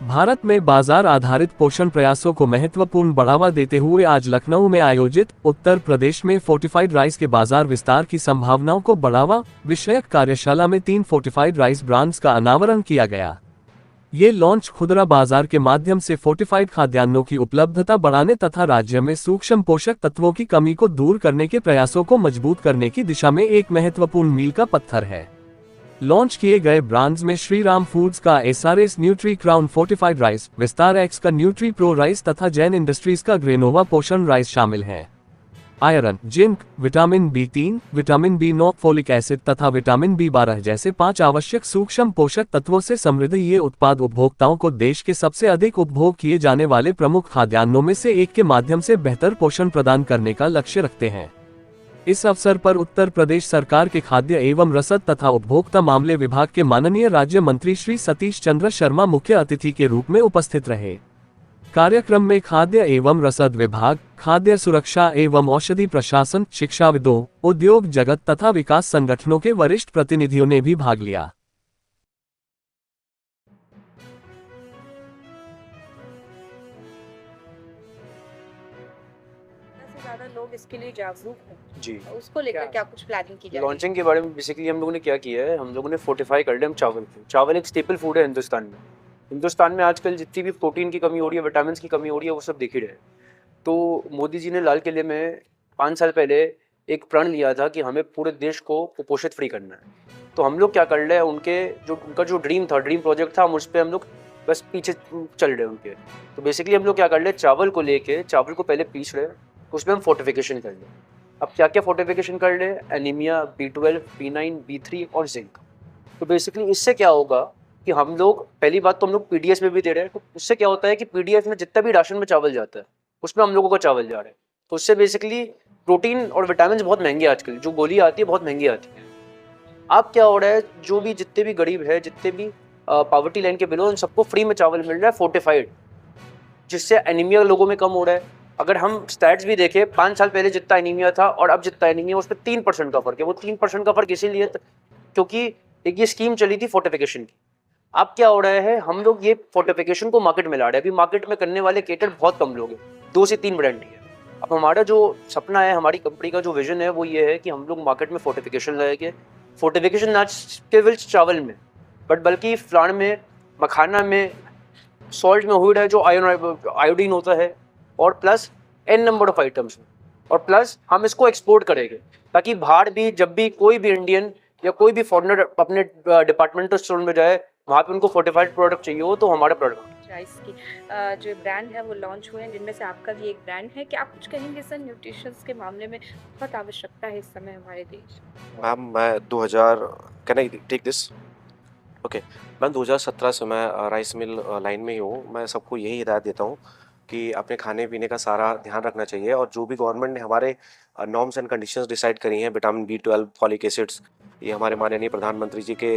भारत में बाजार आधारित पोषण प्रयासों को महत्वपूर्ण बढ़ावा देते हुए आज लखनऊ में आयोजित उत्तर प्रदेश में फोर्टिफाइड राइस के बाजार विस्तार की संभावनाओं को बढ़ावा विषयक कार्यशाला में 3 फोर्टिफाइड राइस ब्रांड्स का अनावरण किया गया। ये लॉन्च खुदरा बाजार के माध्यम से फोर्टिफाइड खाद्यान्नों की उपलब्धता बढ़ाने तथा राज्य में सूक्ष्म पोषक तत्वों की कमी को दूर करने के प्रयासों को मजबूत करने की दिशा में एक महत्वपूर्ण मील का पत्थर है। लॉन्च किए गए ब्रांड्स में श्री राम फूड्स का SRS nutri crown fortified rice, विस्तार एक्स का न्यूट्री प्रो राइस तथा जैन इंडस्ट्रीज का ग्रेनोवा पोषण राइस शामिल हैं। Iron, zinc, vitamin B3, vitamin B9, folic acid तथा विटामिन B12 जैसे 5 आवश्यक सूक्ष्म पोषक तत्वों से समृद्ध ये उत्पाद उपभोक्ताओं को देश के सबसे अधिक उपभोग किए जाने वाले प्रमुख खाद्यान्नों में से एक के माध्यम से बेहतर पोषण प्रदान करने का लक्ष्य रखते हैं। इस अवसर पर उत्तर प्रदेश सरकार के खाद्य एवं रसद तथा उपभोक्ता मामले विभाग के माननीय राज्य मंत्री श्री सतीश चंद्र शर्मा मुख्य अतिथि के रूप में उपस्थित रहे। कार्यक्रम में खाद्य एवं रसद विभाग, खाद्य सुरक्षा एवं औषधि प्रशासन, शिक्षाविदों, उद्योग जगत तथा विकास संगठनों के वरिष्ठ प्रतिनिधियों ने भी भाग लिया। ज्यादा लोग इसके लिए जागरूक हैं जी। उसको लेकर क्या कुछ प्लानिंग की जाए? लॉन्चिंग के बारे में बेसिकली हम लोगों ने क्या किया है, हम लोगों ने फोर्टिफाई कर लिया हम चावल को। चावल एक स्टेपल फूड है हिंदुस्तान में आजकल जितनी भी प्रोटीन की कमी हो रही है, विटामिन की कमी हो रही है, वो सब दिख ही रहे। तो मोदी जी ने लाल किले में 5 साल पहले एक प्रण लिया था कि हमें पूरे देश को कुपोषित फ्री करना है। तो हम लोग क्या कर रहे हैं, उनका जो ड्रीम प्रोजेक्ट था, हम उस पर हम लोग बस पीछे चल रहे हैं उनके। तो बेसिकली हम लोग क्या कर रहे हैं, चावल को पहले पीस रहे हैं, उसमें हम फोर्टिफिकेशन कर रहे हैं। अब क्या क्या फोर्टिफिकेशन कर रहे हैं, एनीमिया, B12, B9, B3 और जिंक। तो बेसिकली इससे क्या होगा कि हम लोग, पहली बात तो हम लोग पीडीएस में भी दे रहे हैं। तो उससे क्या होता है कि पीडीएस में जितना भी राशन में चावल जाता है उसमें हम लोगों का चावल जा रहा है। तो उससे बेसिकली प्रोटीन और विटामिन बहुत महंगे आजकल, जो गोली आती है बहुत महंगी आती है। अब क्या हो रहा है, जो भी जितने भी गरीब है, जितने भी पॉवर्टी लाइन के बिलो, उन सबको फ्री में चावल मिल रहा है फोर्टिफाइड, जिससे एनीमिया लोगों में कम हो रहा है। अगर हम स्टैट्स भी देखें, 5 साल पहले जितना एनीमिया था और अब जितना एनीमिया, उस पर 3% का फर्क है। वो 3% का फर्क इसीलिए क्योंकि एक ये स्कीम चली थी फोर्टिफिकेशन की। अब क्या हो रहा है, हम लोग ये फोर्टिफिकेशन को मार्केट में ला रहे हैं। अभी मार्केट में करने वाले केटर बहुत कम लोग हैं, 2 से 3 ब्रांड ही है। अब हमारा जो सपना है, हमारी कंपनी का जो विजन है, वो ये है कि हम लोग मार्केट में फोर्टिफिकेशन लाएंगे। फोर्टिफिकेशन ना केवल चावल में, बट बल्कि फ्लावर में, मखाना में, सॉल्ट में हुई है जो आयोडीन होता है, और plus n number of items में, और प्लस हम इसको एक्सपोर्ट करेंगे ताकि बाहर भी, जब भी कोई भी इंडियन या कोई भी फॉरेनर अपने डिपार्टमेंटल स्टोर में जाए, वहाँ पे उनको फोर्टिफाइड प्रोडक्ट चाहिए हो तो हमारा प्रोडक्ट। राइस की जो ब्रांड है वो लॉन्च हुए हैं, जिनमें से आपका भी एक ब्रांड है। क्या आप कुछ कहेंगे सर, न्यूट्रिशंस के मामले में बहुत आवश्यकता है इस समय हमारे देश? मैम मैं 2000 can I take this okay ma'am 2017 से मैं राइस मिल लाइन में ही हूँ। मैं सबको यही हिदायत देता हूँ कि अपने खाने पीने का सारा ध्यान रखना चाहिए, और जो भी गवर्नमेंट ने हमारे नॉर्म्स एंड कंडीशंस डिसाइड करी हैं, विटामिन B12, फॉलिक एसिड्स, ये हमारे माननीय प्रधानमंत्री जी के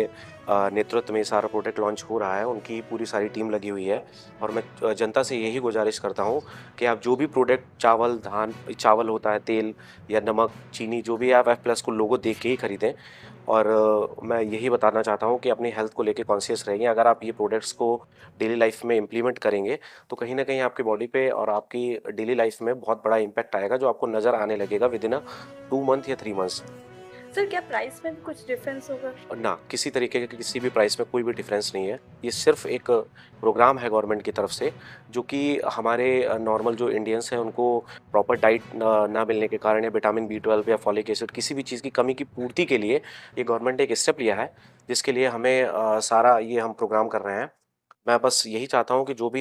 नेतृत्व में सारा प्रोडक्ट लॉन्च हो रहा है। उनकी पूरी सारी टीम लगी हुई है, और मैं जनता से यही गुजारिश करता हूँ कि आप जो भी प्रोडक्ट, चावल होता है, तेल या नमक, चीनी, जो भी आप F+ को लोगो देख के ही खरीदें। और मैं यही बताना चाहता हूँ कि अपनी हेल्थ को लेके कॉन्शियस रहिए। अगर आप ये प्रोडक्ट्स को डेली लाइफ में इम्प्लीमेंट करेंगे तो कहीं ना कहीं आपकी बॉडी पे और आपकी डेली लाइफ में बहुत बड़ा इम्पैक्ट आएगा, जो आपको नज़र आने लगेगा विद इन 2 मंथ या 3 मंथ्स। सर क्या प्राइस में भी कुछ डिफरेंस होगा? ना, किसी तरीके के किसी भी प्राइस में कोई भी डिफरेंस नहीं है। ये सिर्फ एक प्रोग्राम है गवर्नमेंट की तरफ से, जो कि हमारे नॉर्मल जो इंडियंस हैं उनको प्रॉपर डाइट ना मिलने के कारण, या विटामिन B12 या फॉलिक एसिड, किसी भी चीज़ की कमी की पूर्ति के लिए ये गवर्नमेंट ने एक स्टेप लिया है, जिसके लिए हमें सारा ये हम प्रोग्राम कर रहे हैं। मैं बस यही चाहता हूँ कि जो भी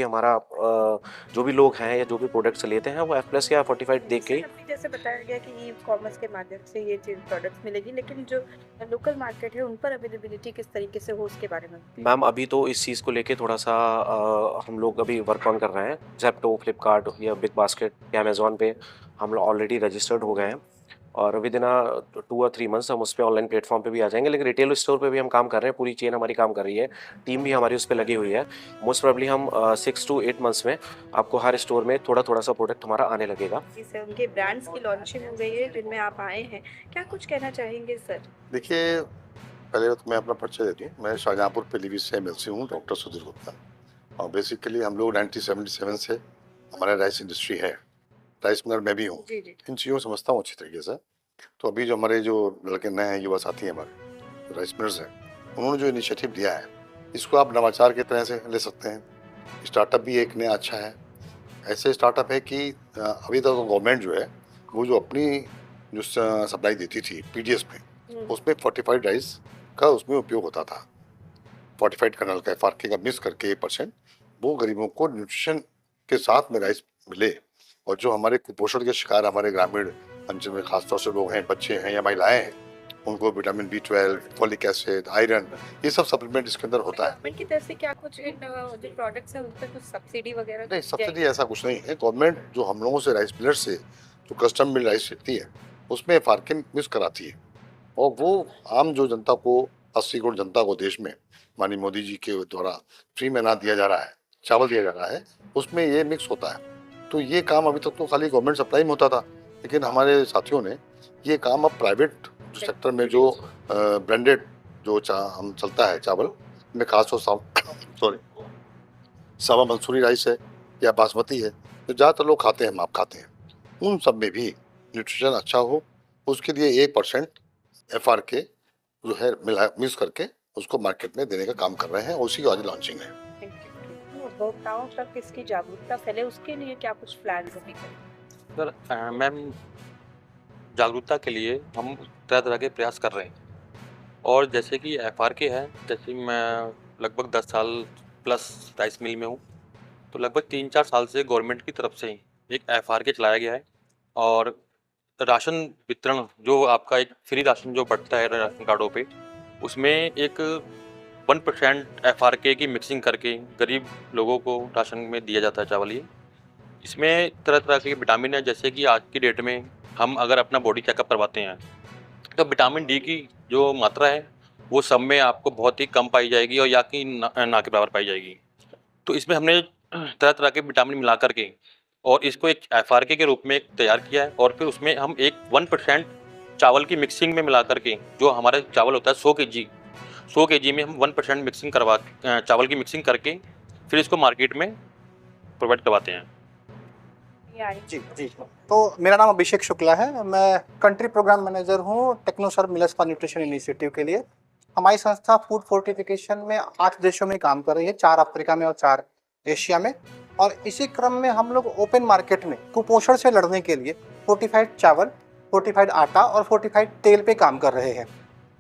जो भी लोग हैं या जो भी प्रोडक्ट्स लेते हैं, वो F+ या फोर्टिफाइड देख के ही। अभी जैसे बताया गया कि ई कॉमर्स के माध्यम से ये चीज प्रोडक्ट्स मिलेगी, लेकिन जो लोकल मार्केट है उन पर अवेलेबिलिटी किस तरीके से हो, उसके बारे में? मैम अभी तो इस चीज़ को लेके थोड़ा सा हम लोग अभी वर्क ऑन कर रहे हैं। ज़ेप्टो, फ्लिपकार्ट या बिग बास्केट या अमेज़ॉन पे हम लोग ऑलरेडी रजिस्टर्ड हो गए हैं, और विद इन 2 और 3 मंथ्स हम उस पर ऑनलाइन प्लेटफॉर्म पे भी आ जाएंगे। लेकिन रिटेल स्टोर पे भी हम काम कर रहे हैं, पूरी चेन हमारी काम कर रही है, टीम भी हमारी उस पर लगी हुई है। मोस्ट प्रोबेबली हम 6 to 8 मंथ्स में आपको हर स्टोर में थोड़ा थोड़ा सा प्रोडक्ट हमारा आने लगेगा। जैसे उनके ब्रांड्स की लॉन्चिंग हो गई है जिनमें आप आए हैं, क्या कुछ कहना चाहेंगे सर? देखिए, पहले तो मैं अपना परिचय देती हूँ। मैं शाहजहाँपुर पीलीभीत से एमएलसी हूँ, डॉक्टर सुधीर गुप्ता। और बेसिकली हम लोग 1977 से हमारा राइस इंडस्ट्री है, राइस मिलर मैं भी हूँ, जी जी इन चीज़ों को समझता हूँ अच्छी तरीके से। तो अभी जो हमारे जो लड़के नए हैं, युवा साथी हैं हमारे राइस मिलर्स हैं, उन्होंने जो इनिशिएटिव लिया है इसको आप नवाचार की तरह से ले सकते हैं। स्टार्टअप भी एक नया अच्छा है। ऐसे स्टार्टअप है कि अभी तक तो गवर्नमेंट जो है वो जो अपनी जो सप्लाई देती थी पीडीएस में, उसमें फोर्टिफाइड राइस का उसमें उपयोग होता था। फोर्टिफाइड कर्नल का एफआरके का मिक्स करके 1% वो गरीबों को न्यूट्रिशन के साथ में राइस मिले। और जो हमारे कुपोषण के शिकार हमारे ग्रामीण अंचल में खासतौर से लोग हैं, बच्चे हैं या महिलाएं हैं, उनको vitamin B12, folic acid, iron, ये सब सप्लीमेंट इसके अंदर होता है। गवर्नमेंट की तरफ से क्या कुछ इन जो प्रोडक्ट्स हैं उन पर कुछ सब्सिडी वगैरह नहीं, दी सब्सिडी जाएगी? ऐसा कुछ नहीं है। गवर्नमेंट जो हम लोगों से राइस मिलर से जो कस्टम मिल राइस लेती है उसमें एफआरके मिक्स कराती है, और वो आम जो जनता को 80 करोड़ जनता को देश में माननीय मोदी जी के द्वारा फ्री में अनाज दिया जा रहा है, चावल दिया जा रहा है, उसमें ये मिक्स होता है। तो ये काम अभी तक तो खाली गवर्नमेंट सप्लाई में होता था, लेकिन हमारे साथियों ने ये काम अब प्राइवेट सेक्टर में जो ब्रांडेड जो हम चलता है चावल में, खासतौर सॉरी सावा मंसूरी राइस है या बासमती है, जो ज़्यादातर लोग खाते हैं, हम आप खाते हैं, उन सब में भी न्यूट्रिशन अच्छा हो उसके लिए 1% एफआरके जो है मिक्स करके उसको मार्केट में देने का काम कर रहे हैं। उसी की आज लॉन्चिंग है। उपभोक्ताओं तक इसकी जागरूकता फैले उसके लिए क्या कुछ प्लान होने सर मैम, जागरूकता के लिए हम तरह तरह के प्रयास कर रहे हैं। और जैसे कि एफआरके है, जैसे मैं लगभग 10 साल प्लस राइस मिल में हूँ, तो लगभग 3-4 साल से गवर्नमेंट की तरफ से एक एफआरके चलाया गया है। और राशन वितरण जो आपका एक फ्री राशन जो बढ़ता है राशन कार्डों पे, उसमें एक 1% एफआरके की मिक्सिंग करके गरीब लोगों को राशन में दिया जाता है चावल। ये इसमें तरह तरह के विटामिन है, जैसे कि आज की डेट में हम अगर अपना बॉडी चेकअप करवाते हैं तो विटामिन डी की जो मात्रा है वो सब में आपको बहुत ही कम पाई जाएगी और या कि ना के बराबर पाई जाएगी। तो इसमें हमने तरह तरह के विटामिन मिला करके और इसको एक एफआरके के रूप में तैयार किया है। और फिर उसमें हम एक 1% चावल की मिक्सिंग में मिला करके, जो हमारा चावल होता है 100 केजी में हम 1% मिक्सिंग करवा चावल की मिक्सिंग करके फिर इसको मार्केट में प्रोवाइड करवाते हैं। जी जी। तो मेरा नाम अभिषेक शुक्ला है, मैं कंट्री प्रोग्राम मैनेजर हूँ Technoserve millets for nutrition initiative के लिए। हमारी संस्था फूड फोर्टिफिकेशन में 8 देशों में काम कर रही है, 4 अफ्रीका में और 4 एशिया में। और इसी क्रम में हम लोग ओपन मार्केट में कुपोषण से लड़ने के लिए फोर्टिफाइड चावल, फोर्टिफाइड आटा और फोर्टिफाइड तेल पे काम कर रहे हैं।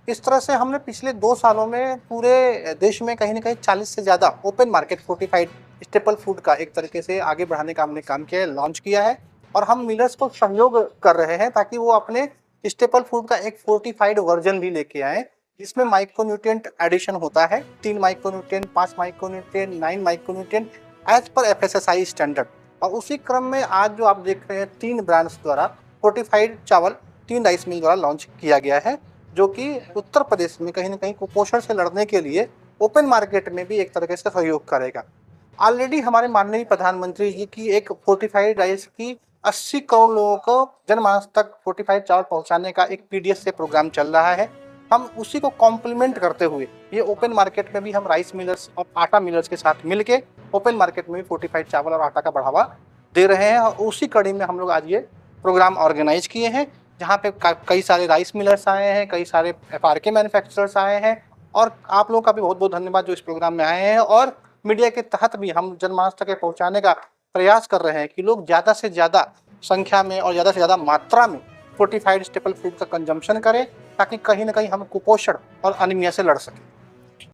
इस तरह से हमने पिछले 2 सालों में पूरे देश में कहीं ना कहीं 40 से ज़्यादा open market fortified staple food का एक तरीके से आगे बढ़ाने का हमने काम किया है, लॉन्च किया है। और हम मिलर्स को सहयोग कर रहे हैं ताकि वो अपने स्टेपल फूड का एक फोर्टिफाइड वर्जन भी लेके आए, जिसमें माइक्रोन्यूट्रिएंट एडिशन होता है, 3 micronutrient, 5 micronutrient, 9 micronutrient as per FSSAI standard. और उसी क्रम में आज जो आप देख रहे हैं 3 ब्रांड्स द्वारा फोर्टिफाइड चावल 3 राइस मिल द्वारा लॉन्च किया गया है, जो कि उत्तर प्रदेश में कहीं ना कहीं कुपोषण से लड़ने के लिए ओपन मार्केट में भी एक तरीके से सहयोग करेगा। ऑलरेडी हमारे माननीय प्रधानमंत्री जी की एक फोर्टिफाइड राइस की 80 करोड़ लोगों को जनमानस तक फोर्टिफाइड चावल पहुंचाने का एक PDS से प्रोग्राम चल रहा है। हम उसी को कॉम्प्लीमेंट करते हुए ये ओपन मार्केट में भी हम राइस मिलर्स और आटा मिलर्स के साथ मिलके ओपन मार्केट में भी फोर्टिफाइड चावल और आटा का बढ़ावा दे रहे हैं। और उसी कड़ी में हम लोग आज ये प्रोग्राम ऑर्गेनाइज किए हैं, जहाँ पे कई सारे राइस मिलर्स आए हैं, कई सारे FRK मैन्युफैक्चरर्स आए हैं। और आप लोगों का भी बहुत बहुत धन्यवाद जो इस प्रोग्राम में आए हैं। और मीडिया के तहत भी हम जनमानस तक पहुँचाने का प्रयास कर रहे हैं कि लोग ज़्यादा से ज़्यादा संख्या में और ज़्यादा से ज़्यादा मात्रा में फोर्टिफाइड स्टेपल फूड का कंजम्पशन करें, ताकि कहीं ना कहीं हम कुपोषण और अनीमिया से लड़ सकें।